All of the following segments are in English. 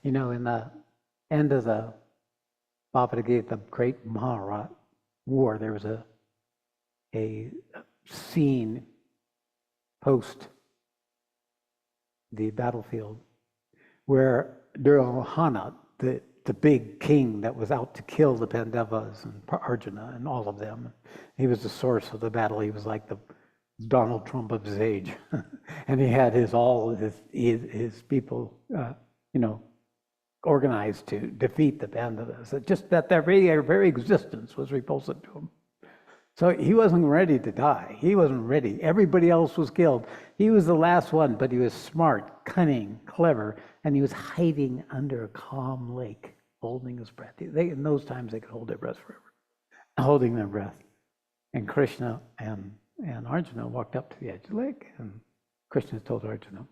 You know, in the end of the Bhavata Gita, the great Mahabharata war, there was a scene post the battlefield where Duryodhana, the big king that was out to kill the Pandavas and Arjuna and all of them, he was the source of the battle. He was like the Donald Trump of his age, and he had his people, organized to defeat the Pandavas. Just that their very existence was repulsive to him. So he wasn't ready to die. He wasn't ready. Everybody else was killed. He was the last one, but he was smart, cunning, clever, and he was hiding under a calm lake, holding his breath. In those times, they could hold their breath forever, holding their breath. And Krishna and Arjuna walked up to the edge of the lake, and Krishna told Arjuna,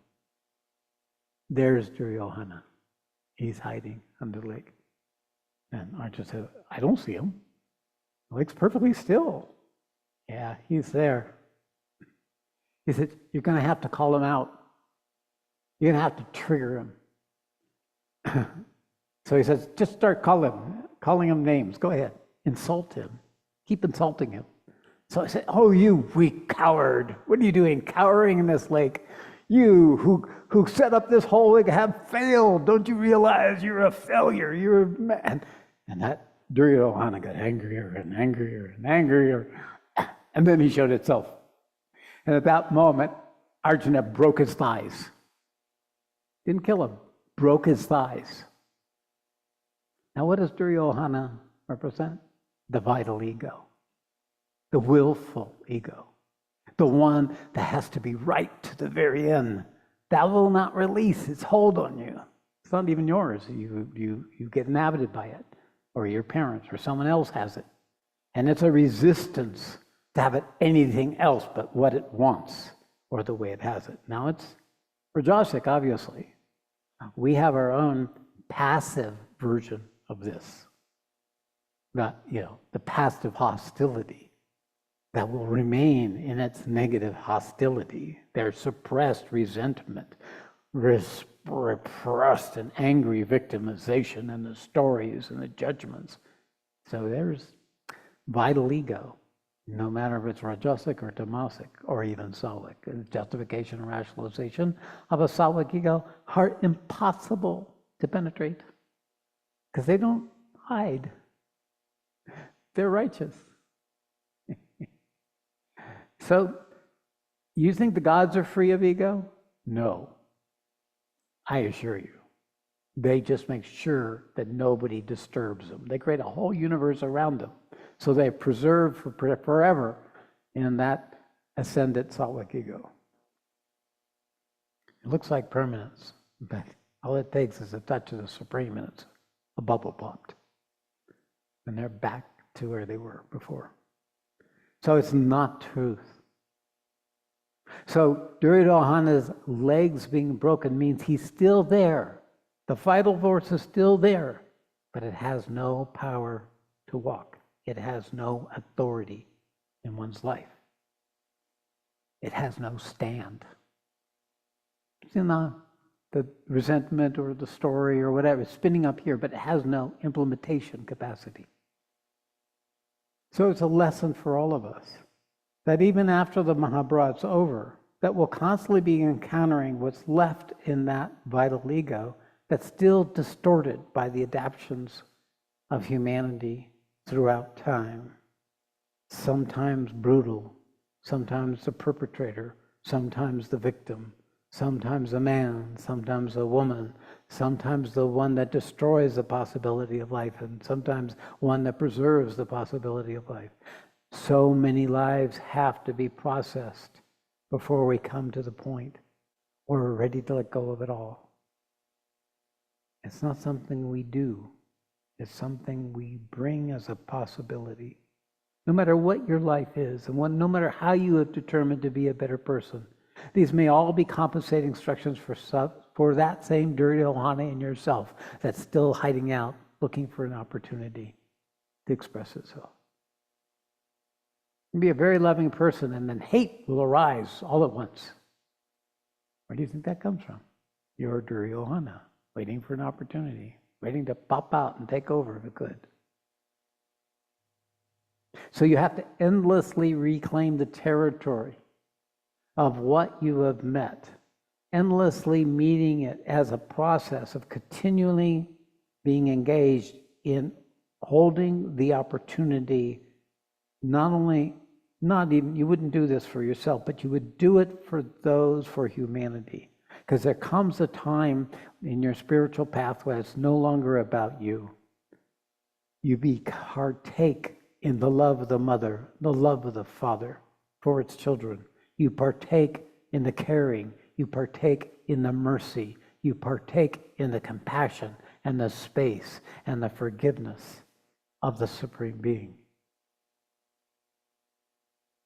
"There's Duryodhana. He's hiding under the lake." And Arjuna said, "I don't see him. The lake's perfectly still." "Yeah, he's there." He said, "You're going to have to call him out. You're going to have to trigger him." So he says, "Just start calling him names. Go ahead. Insult him. Keep insulting him." So I said, "Oh, you weak coward. What are you doing cowering in this lake? You who set up this whole lake have failed. Don't you realize you're a failure? You're a man." And that Duryodhana got angrier and angrier and angrier. And then he showed itself. And at that moment, Arjuna broke his thighs. Didn't kill him, broke his thighs. Now what does Duryodhana represent? The vital ego, the willful ego, the one that has to be right to the very end. That will not release its hold on you. It's not even yours. You get inhabited by it, or your parents, or someone else has it. And it's a resistance to have it anything else but what it wants, or the way it has it. Now it's Rajasic, obviously. We have our own passive version of this. The passive hostility that will remain in its negative hostility, their suppressed resentment, repressed and angry victimization, and the stories and the judgments. So there's vital ego, no matter if it's Rajasic or Tamasic or even Sattvic. And justification and rationalization of a Sattvic ego are impossible to penetrate because they don't hide. They're righteous. So, you think the gods are free of ego? No. I assure you. They just make sure that nobody disturbs them. They create a whole universe around them. So they preserve for forever in that ascendant Sattvic ego. It looks like permanence, but all it takes is a touch of the Supreme and it's a bubble popped. And they're back to where they were before. So it's not truth. So Duryodhana's legs being broken means he's still there. The vital force is still there, but it has no power to walk. It has no authority in one's life. It has no stand. It's in the resentment or the story or whatever, it's spinning up here, but it has no implementation capacity. So it's a lesson for all of us that even after the Mahabharata's over, that we'll constantly be encountering what's left in that vital ego that's still distorted by the adaptions of humanity throughout time. Sometimes brutal, sometimes the perpetrator, sometimes the victim, sometimes a man, sometimes a woman, sometimes the one that destroys the possibility of life, and sometimes one that preserves the possibility of life. So many lives have to be processed before we come to the point where we're ready to let go of it all. It's not something we do. It's something we bring as a possibility. No matter what your life is, and no matter how you have determined to be a better person, these may all be compensating instructions for that same Duryodhana in yourself that's still hiding out, looking for an opportunity to express itself. You can be a very loving person, and then hate will arise all at once. Where do you think that comes from? Your Duryodhana. waiting for an opportunity, waiting to pop out and take over if it could. So you have to endlessly reclaim the territory of what you have met, endlessly meeting it as a process of continually being engaged in holding the opportunity, you wouldn't do this for yourself, but you would do it for humanity. Because there comes a time in your spiritual pathway, it's no longer about you. You partake in the love of the mother, the love of the father for its children. You partake in the caring. You partake in the mercy. You partake in the compassion and the space and the forgiveness of the Supreme Being.